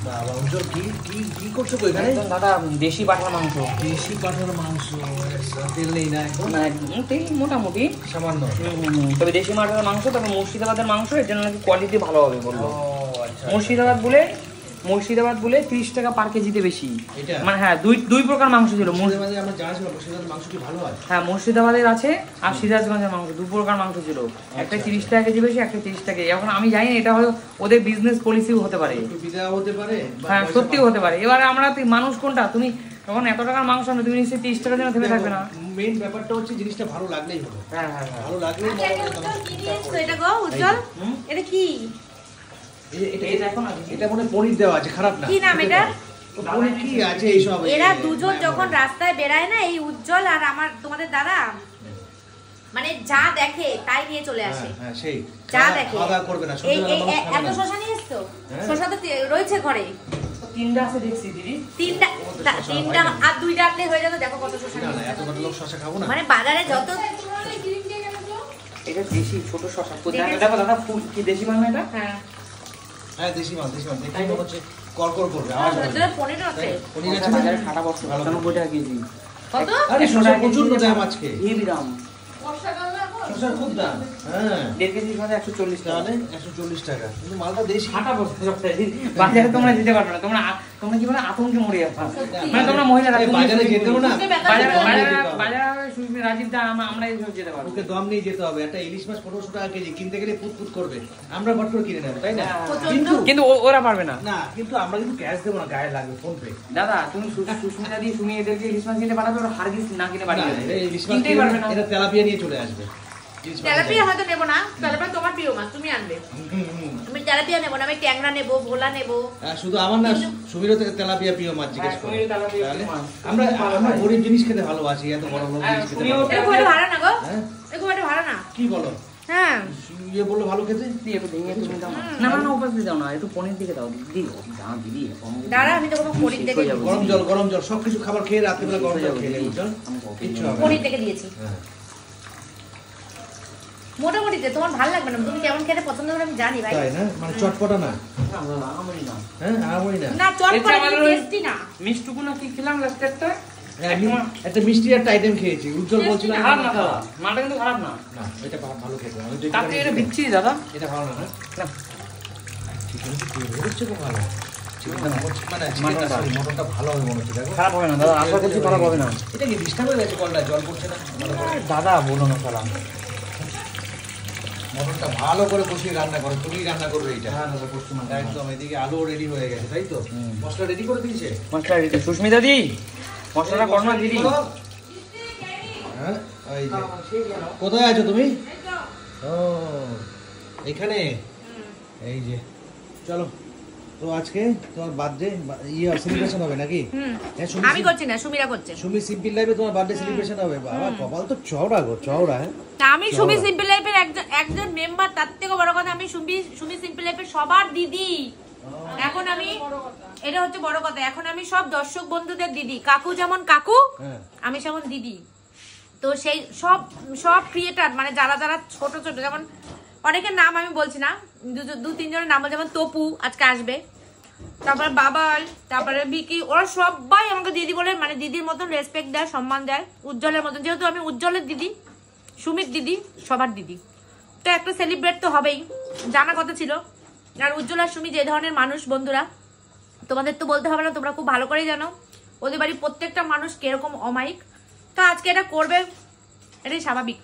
বাবা উজ্জ্বল কি করছো কই এখানে? দাদা দেশি পাঠার মাংস। দেশি পাঠার মাংস, তেল নেই না একদম? না তেল মোটামুটি সামান্য। তবে দেশি পাঠার মাংস, তবে মুর্শিদাবাদের মাংস এর জন্য নাকি কোয়ালিটি ভালো হবে বললো। আচ্ছা। মুর্শিদাবাদ বলে 30 টাকা পার কেজিতে বেশি। এটা মানে হ্যাঁ দুই প্রকার মাংস ছিল। মুর্শিদাবাদে আমার জানা ছিল মুর্শিদাবাদের মাংস কি ভালো হয়? হ্যাঁ মুর্শিদাবাদের আছে আর সিরাজগঞ্জের মাংস, দু প্রকার মাংস ছিল। একটা 30 টাকা কেজি বেশি, একটা 30 টাকা। এখন আমি জানি না এটা হয়তো ওদের বিজনেস পলিসিও হতে পারে, হতে পারে, হ্যাঁ সত্যিও হতে পারে। এবার আমরা মানুষ কোনটা, তুমি তখন এত টাকার মাংস আনো, তুমি নিশ্চয়ই 30 টাকার জন্য থেমে থাকবে না। মেইন ব্যাপারটা হচ্ছে জিনিসটা ভালো লাগলেই হলো। হ্যাঁ ভালো লাগলেই। এটা গো উজ্জ্বল, এটা কি? এটা মনে পনির দেওয়া আছে, খারাপ না। কি নাম এটা? পনির কি আছে এইসব? এরা দুজন যখন রাস্তায় বেরায় না, এই উজ্জ্বল আর আমার তোমাদের দাদা, মানে যা দেখে তাই নিয়ে চলে আসে। হ্যাঁ সেই যা দেখে খাওয়া করবে না। এই এত শশা নিয়ে এসছো? শশা তো রয়েছে ঘরে। তিনটা আছে দেখছি দিদি। তিনটা আর দুইটা আনলে হয়ে যাবে। দেখো কত শশা। না এত বড় লোক শশা খাবো না। মানে বাজারে যত এটা দেশি ছোট শশা। দেখো দাদা ফুল কি দেশি মাল না এটা? হ্যাঁ দেশি মাল দেখি মনে হচ্ছে করকর করবে আওয়াজ হবে। ভিতরে পনির আছে। পনির আছে বাজারে খাটা বক্স 95 টাকা কেজি। কত? আরে শশা প্রচুর দাম আজকে। হেভি দাম। শশার খুব দাম। হ্যাঁ 1.5 কেজি শশা 140 টাকা। তাহলে 140 টাকা। কিন্তু মালটা দেশি। খাটা বক্স বাজারে তোমরা দিতে পারবে না। তোমরা কি বলে আতঙ্কে মরে যাবে। মানে তোমরা মহিলারা বাজারে যেতে হবে না। বাজারে সুস্মি রাজীব দা আমরা এই সব যেতে পারবো। ওকে দম নিয়ে যেতে হবে। একটা ইলিশ মাছ 1500 টাকা কেজি কিনতে গেলে ফুটফুট করবে। আমরা বট করে কিনে নেব, তাই না? কিন্তু ওরা পারবে না। না কিন্তু আমরা কিন্তু ক্যাশ দেব না, গায়ে লাগবে ফোন পে। দাদা তুমি সুস্মিতা দিয়ে তুমি এদেরকে ইলিশ মাছ কিনে পাঠাবে, ওরা হারগিস না কিনে পাঠিয়ে দেবে। ইলিশ মাছ কিনতেই পারবে না। এটা তেলাপিয়া নিয়ে চলে আসবে। তেলাপিয়া হয়তো নেব না, তেলাপিয়া তোমার প্রিয় মাছ, তুমি আনবে। আমি তেলাপিয়া নেব না, আমি ট্যাংরা নেব, ভোলা নেব। শুধু আমার না, সুমিরও তেলাপিয়া প্রিয় মাছ জিজ্ঞেস করে। আমরা গরিব জিনিস খেতে ভালোবাসি, এত বড় বড় জিনিস খেতে ভালো। এরকম একটা ভাড়া না গো, এরকম একটা ভাড়া না। কি বলো? হ্যাঁ ইয়ে বললো ভালো খেতে। না উপাস দিয়ে দাও না, একটু পনির দিকে দাও দিদি। দাও দিদি দাঁড়া, আমি তো কোনো পনির দেখে গরম জল সবকিছু খাবার খেয়ে রাত্রিবেলা গরম জল খেলে বুঝছো, কিচ্ছু হবে না। পনির দেখে দিয়েছি। মোটামুটি তোমার ভালো লাগবে না, তুমি কেমন খেতে পছন্দ করে আমি জানি ভাই। তাই না? মানে চটপটা না? হ্যাঁ আমই না। না চটপটা টেস্টি না। মিষ্টিটুকু না কি খেলাম লাস্টে একটা মিষ্টি একটা আইটেম খেয়েছি। উজ্জ্বল বলছিল খারাপ না দাদা, মালটা কিন্তু খারাপ না। না এটা ভালো খেতে। তাতে এটা বিচ্ছি দাদা, এটা ভালো না। না চিকেন তো হচ্ছে খুব ভালো। মটনটা ভালো হবে মনে হচ্ছে। দেখো খারাপ হবে না দাদা, আশা করছি খারাপ হবে না। এটা কি ডিস্টার্ব হয়ে গেছে? কলটা জল পড়ছে না দাদা, বলো না সালাম। মটনটা ভালো করে কষিয়ে রান্না করো। তুমি রান্না করবে এটা? হ্যাঁ দাদা করছি না একদম। এদিকে আলু রেডি হয়ে গেছে, তাই তো? মশলা রেডি করে দিয়েছে? মশলা রেডি। সুস্মিতা দি মশলাটা করো না দিদি। হ্যাঁ এই যে কোথায় আছো তুমি? ও এখানে। এই যে চলো তো আজকে তোমার বার্থডে সেলিব্রেশন হবে নাকি? আমি করছি না, সুমিরা করছে। সুমি সিম্পল লাইফে তোমার বার্থডে সেলিব্রেশন হবে। বাবা কপাল তো চওড়া গো, চওড়া। হ্যাঁ আমি সুমি সিম্পল লাইফের একজন মেম্বার, তার থেকে বড় কথা আমি সুমি সিম্পল লাইফের সবার দিদি। এখন আমি, এটা হচ্ছে বড় কথা, এখন আমি সব দর্শক বন্ধুদের দিদি। কাকু যেমন কাকু, আমি যেমন দিদি। তো সেই সব ক্রিয়েটার, মানে যারা যারা ছোট ছোট, যেমন অনেকের নাম আমি বলছি না, দু তিনজনের নাম, যেমন তপু আজকে আসবে, তারপরে বাবাল, তারপরে বিকি, ওরা সবাই আমাকে দিদি বলে, মানে দিদির মতন রেসপেক্ট দেয়, সম্মান দেয়। উজ্জ্বলের মতন, যেহেতু আমি উজ্জ্বলের দিদি, সুমিত দিদি, সবার দিদি, তো একটা সেলিব্রেট তো হবেই, জানা কথা ছিল। আর উজ্জ্বল আর সুমি যে ধরনের মানুষ, বন্ধুরা তোমাদের তো বলতে হবে না, তোমরা খুব ভালো করেই জানো ওদের বাড়ির প্রত্যেকটা মানুষ কিরকম অমায়িক। তো আজকে এটা করবে, এটাই স্বাভাবিক।